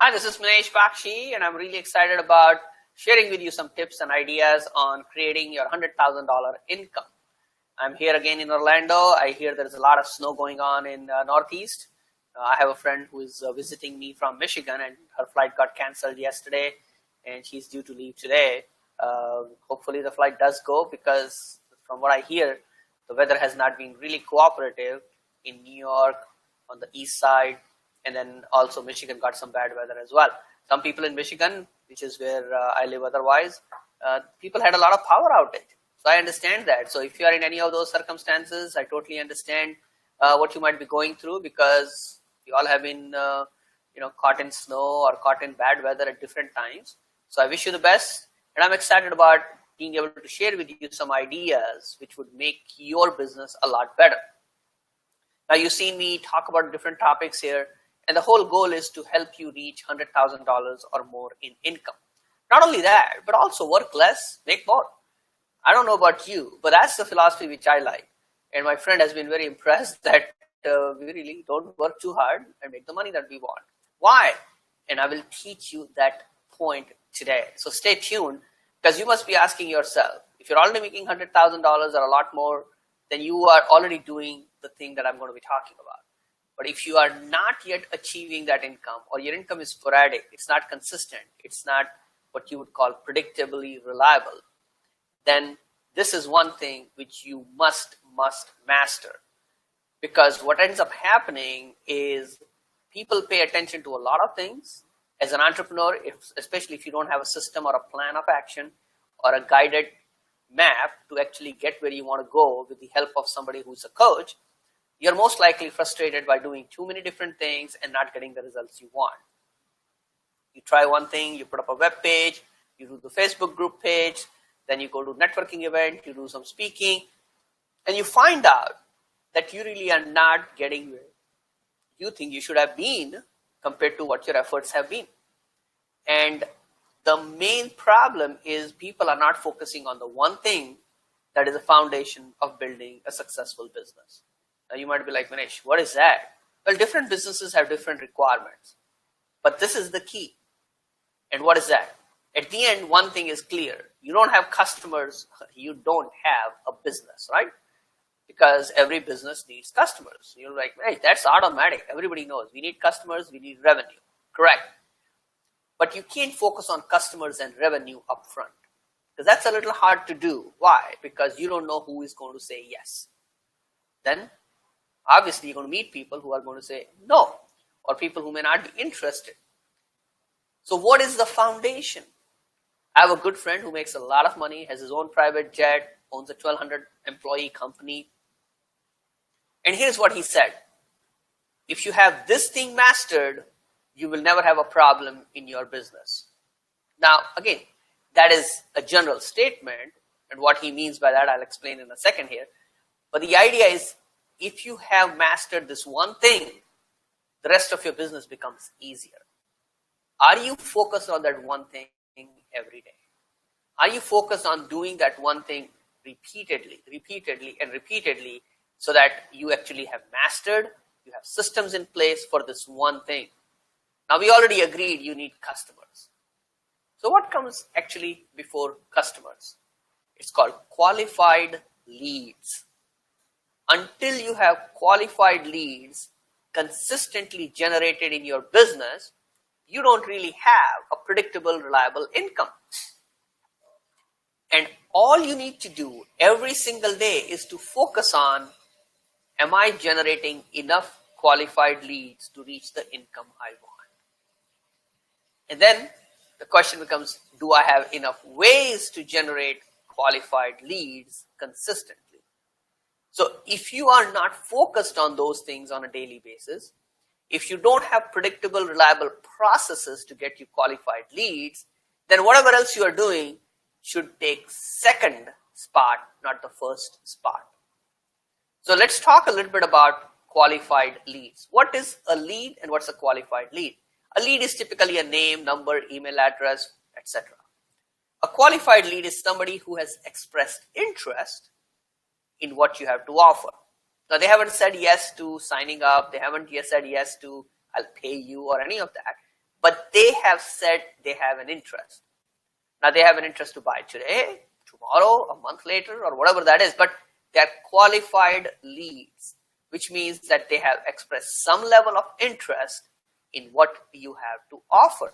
Hi, this is Minesh Baxi, and I'm really excited about sharing with you some tips and ideas on creating your $100,000 income. I'm here again in Orlando. I hear there's a lot of snow going on in Northeast. I have a friend who is visiting me from Michigan, and her flight got canceled yesterday, and she's due to leave today. Hopefully the flight does go, because from what I hear, the weather has not been really cooperative in New York, on the east side, and then also Michigan got some bad weather as well. Some people in Michigan, which is where I live otherwise, people had a lot of power outage. So I understand that. So if you are in any of those circumstances, I totally understand what you might be going through, because you all have been caught in snow or caught in bad weather at different times. So I wish you the best, and I'm excited about being able to share with you some ideas which would make your business a lot better. Now, you've seen me talk about different topics here, and the whole goal is to help you reach $100,000 or more in income. Not only that, but also work less, make more. I don't know about you, but that's the philosophy which I like. And my friend has been very impressed that we really don't work too hard and make the money that we want. Why? And I will teach you that point today. So stay tuned, because you must be asking yourself, if you're already making $100,000 or a lot more, then you are already doing the thing that I'm going to be talking about. But if you are not yet achieving that income, or your income is sporadic, it's not consistent, it's not what you would call predictably reliable, then this is one thing which you must master. Because what ends up happening is people pay attention to a lot of things. As an entrepreneur, especially if you don't have a system or a plan of action or a guided map to actually get where you want to go with the help of somebody who's a coach, you're most likely frustrated by doing too many different things and not getting the results you want. You try one thing, you put up a web page, you do the Facebook group page, then you go to networking event, you do some speaking, and you find out that you really are not getting where you think you should have been compared to what your efforts have been. And the main problem is people are not focusing on the one thing that is the foundation of building a successful business. Now you might be like, Minesh, what is that? Well, different businesses have different requirements, but this is the key. And what is that? At the end, one thing is clear. You don't have customers, you don't have a business, right? Because every business needs customers. You're like, hey, that's automatic. Everybody knows we need customers, we need revenue. Correct. But you can't focus on customers and revenue upfront, because that's a little hard to do. Why? Because you don't know who is going to say yes. Then obviously you're going to meet people who are going to say no, or people who may not be interested. So what is the foundation? I have a good friend who makes a lot of money, has his own private jet, owns a 1,200 employee company. And here's what he said. If you have this thing mastered, you will never have a problem in your business. Now, again, that is a general statement, and what he means by that I'll explain in a second here. But the idea is, if you have mastered this one thing, the rest of your business becomes easier. Are you focused on that one thing every day? Are you focused on doing that one thing repeatedly, so that you actually have mastered, you have systems in place for this one thing? Now, we already agreed you need customers. So what comes actually before customers? It's called qualified leads. Until you have qualified leads consistently generated in your business, you don't really have a predictable, reliable income. And all you need to do every single day is to focus on, am I generating enough qualified leads to reach the income I want? And then the question becomes, do I have enough ways to generate qualified leads consistently? So if you are not focused on those things on a daily basis, if you don't have predictable, reliable processes to get you qualified leads, then whatever else you are doing should take second spot, not the first spot. So let's talk a little bit about qualified leads. What is a lead and what's a qualified lead? A lead is typically a name, number, email address, etc. A qualified lead is somebody who has expressed interest in what you have to offer. Now, they haven't said yes to signing up. They haven't yet said yes to I'll pay you or any of that. but they have said they have an interest. Now they have an interest to buy today, tomorrow, a month later, or whatever that is, but they are qualified leads, which means that they have expressed some level of interest in what you have to offer.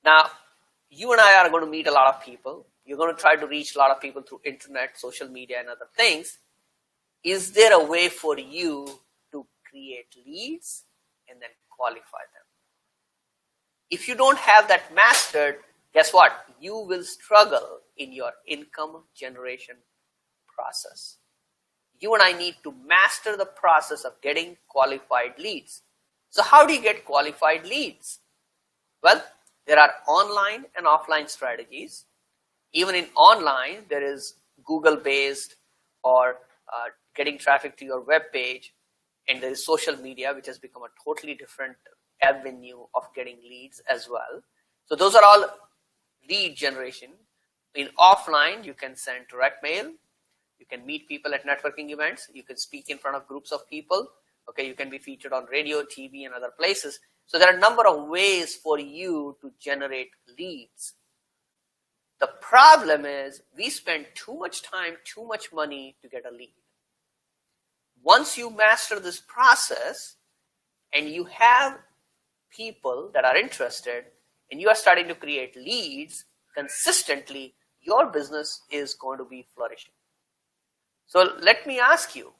Now, you and I are going to meet a lot of people. You're going to try to reach a lot of people through internet, social media, and other things. Is there a way for you to create leads and then qualify them? If you don't have that mastered, guess what? You will struggle in your income generation process. You and I need to master the process of getting qualified leads. So how do you get qualified leads? Well, there are online and offline strategies. Even in online, there is Google-based or getting traffic to your web page, and there is social media, which has become a totally different avenue of getting leads as well. So those are all lead generation. In offline, you can send direct mail. You can meet people at networking events. You can speak in front of groups of people. Okay, you can be featured on radio, TV, and other places. So there are a number of ways for you to generate leads. The problem is we spend too much time, too much money to get a lead. Once you master this process and you have people that are interested and you are starting to create leads consistently, your business is going to be flourishing. So let me ask you,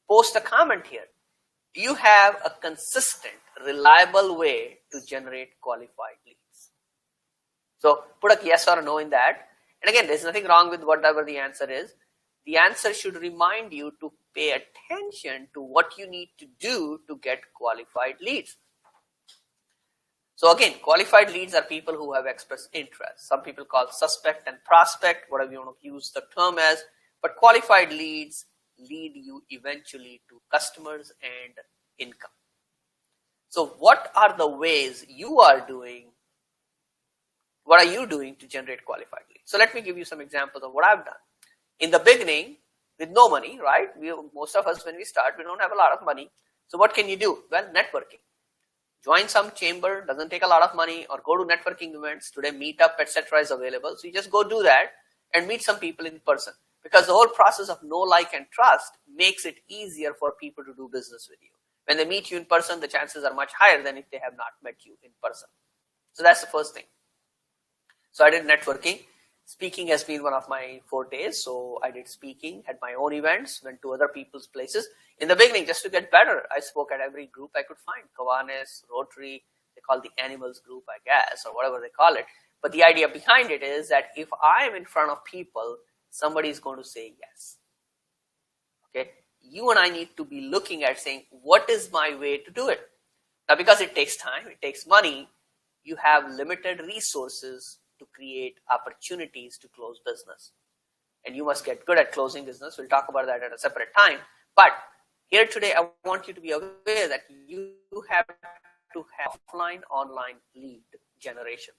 post a comment here. Do you have a consistent, reliable way to generate qualified leads? So put a yes or a no in that. And again, there's nothing wrong with whatever the answer is. The answer should remind you to pay attention to what you need to do to get qualified leads. So again, qualified leads are people who have expressed interest. Some people call suspect and prospect, whatever you want to use the term as. But qualified leads lead you eventually to customers and income. So what are the ways you are doing? What are you doing to generate qualified leads? So let me give you some examples of what I've done. In the beginning, with no money, right? Most of us, when we start, we don't have a lot of money. So what can you do? Well, networking. Join some chamber, doesn't take a lot of money, or go to networking events. Today, Meetup, etc. is available. So you just go do that and meet some people in person. Because the whole process of know, like, and trust makes it easier for people to do business with you. When they meet you in person, the chances are much higher than if they have not met you in person. So that's the first thing. So I did networking. Speaking has been one of my fortes. So I did speaking, had my own events, went to other people's places. In the beginning, just to get better, I spoke at every group I could find. Kiwanis, Rotary, they call the animals group, I guess, or whatever they call it. But the idea behind it is that if I am in front of people, somebody is going to say yes. Okay, you and I need to be looking at saying, what is my way to do it? Now, because it takes time, it takes money, you have limited resources to create opportunities to close business. And you must get good at closing business. We'll talk about that at a separate time. But here today, I want you to be aware that you have to have offline, online lead generation.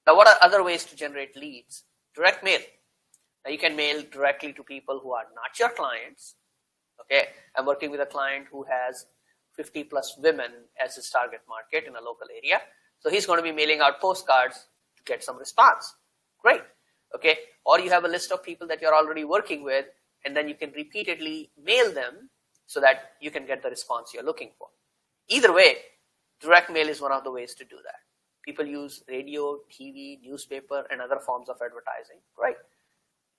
Now, what are other ways to generate leads? Direct mail. Now, you can mail directly to people who are not your clients. Okay, I'm working with a client who has 50 plus women as his target market in a local area. So he's going to be mailing out postcards to get some response. Great. Okay, or you have a list of people that you're already working with, and then you can repeatedly mail them so that you can get the response you're looking for. Either way, direct mail is one of the ways to do that. People use radio, TV, newspaper, and other forms of advertising. Right.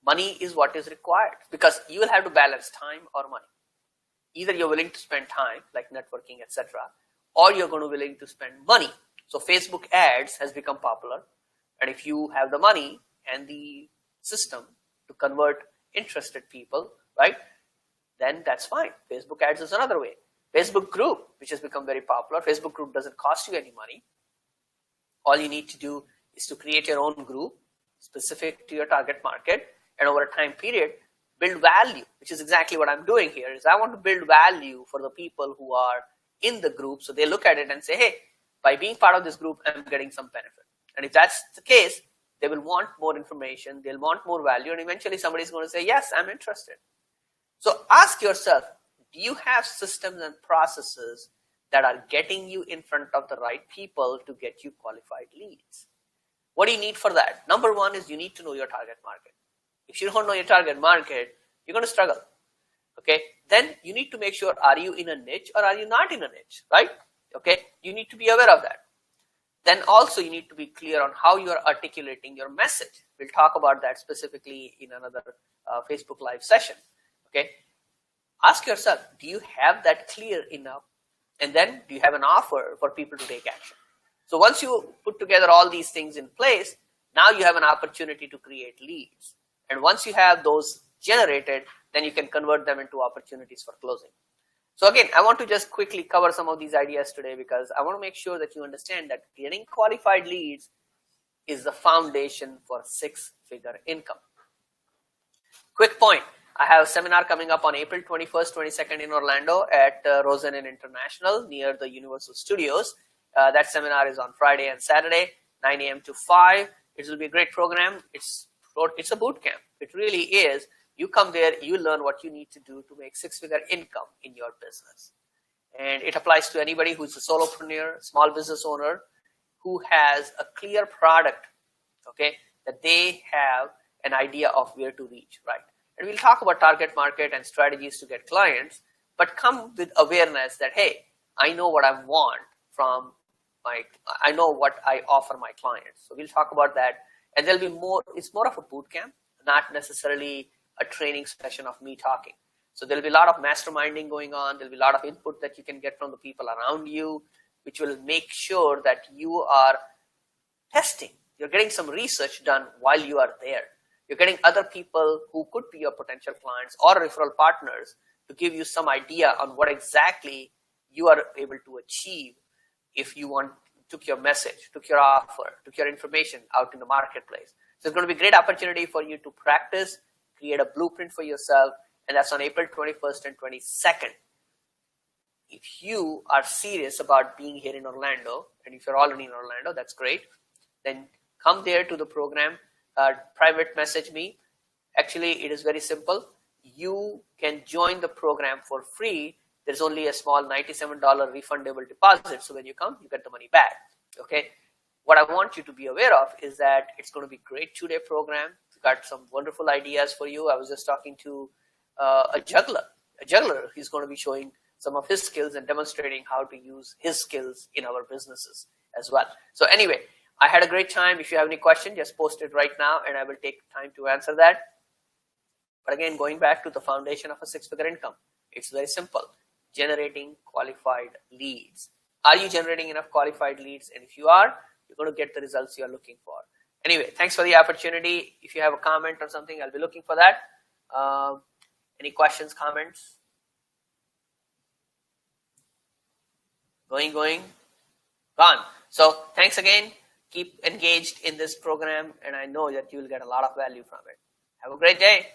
Money is what is required because you will have to balance time or money. Either you're willing to spend time, like networking, etc., or you're going to be willing to spend money. So Facebook ads has become popular. And if you have the money and the system to convert interested people, right, then that's fine. Facebook ads is another way. Facebook group, which has become very popular. Facebook group doesn't cost you any money. All you need to do is to create your own group specific to your target market, and over a time period, build value, which is exactly what I'm doing here. Is I want to build value for the people who are in the group, so they look at it and say, hey, by being part of this group, I'm getting some benefit. And if that's the case, they will want more information, they'll want more value, and eventually somebody's going to say, yes, I'm interested. So ask yourself, do you have systems and processes that are getting you in front of the right people to get you qualified leads. What do you need for that? Number one is you need to know your target market. If you don't know your target market, you're going to struggle. Okay. Then you need to make sure, are you in a niche or are you not in a niche, right? Okay. You need to be aware of that. Then also you need to be clear on how you are articulating your message. We'll talk about that specifically in another Facebook Live session. Okay. Ask yourself, do you have that clear enough? And then do you have an offer for people to take action? So once you put together all these things in place, now you have an opportunity to create leads. And once you have those generated, then you can convert them into opportunities for closing. So again, I want to just quickly cover some of these ideas today because I want to make sure that you understand that getting qualified leads is the foundation for six-figure income. Quick point. I have a seminar coming up on April 21st, 22nd in Orlando at Rosen International near the Universal Studios. That seminar is on Friday and Saturday, 9 a.m. to 5. It will be a great program. It's a boot camp. It really is. You come there, you learn what you need to do to make six-figure income in your business. And it applies to anybody who's a solopreneur, small business owner, who has a clear product, okay, that they have an idea of where to reach, right? And we'll talk about target market and strategies to get clients, but come with awareness that, hey, I know what I want from I know what I offer my clients. So we'll talk about that. And there'll be more, it's more of a boot camp, not necessarily a training session of me talking. So there'll be a lot of masterminding going on. There'll be a lot of input that you can get from the people around you, which will make sure that you are testing. You're getting some research done while you are there. You're getting other people who could be your potential clients or referral partners to give you some idea on what exactly you are able to achieve if you took your message, took your offer, took your information out in the marketplace. So it's going to be a great opportunity for you to practice, create a blueprint for yourself, and that's on April 21st and 22nd. If you are serious about being here in Orlando, and if you're already in Orlando, that's great, then come there to the program, private message me. Actually, it is very simple. You can join the program for free. There's only a small $97 refundable deposit. So when you come, you get the money back. Okay. What I want you to be aware of is that it's going to be a great 2-day program. We've got some wonderful ideas for you. I was just talking to a juggler. He's going to be showing some of his skills and demonstrating how to use his skills in our businesses as well. So anyway, I had a great time. If you have any question, just post it right now and I will take time to answer that. But again, going back to the foundation of a six-figure income, it's very simple. Generating qualified leads. Are you generating enough qualified leads? And if you are, you're going to get the results you're looking for. Anyway, thanks for the opportunity. If you have a comment or something, I'll be looking for that. Any questions, comments? Going, gone. So thanks again. Keep engaged in this program, and I know that you will get a lot of value from it. Have a great day.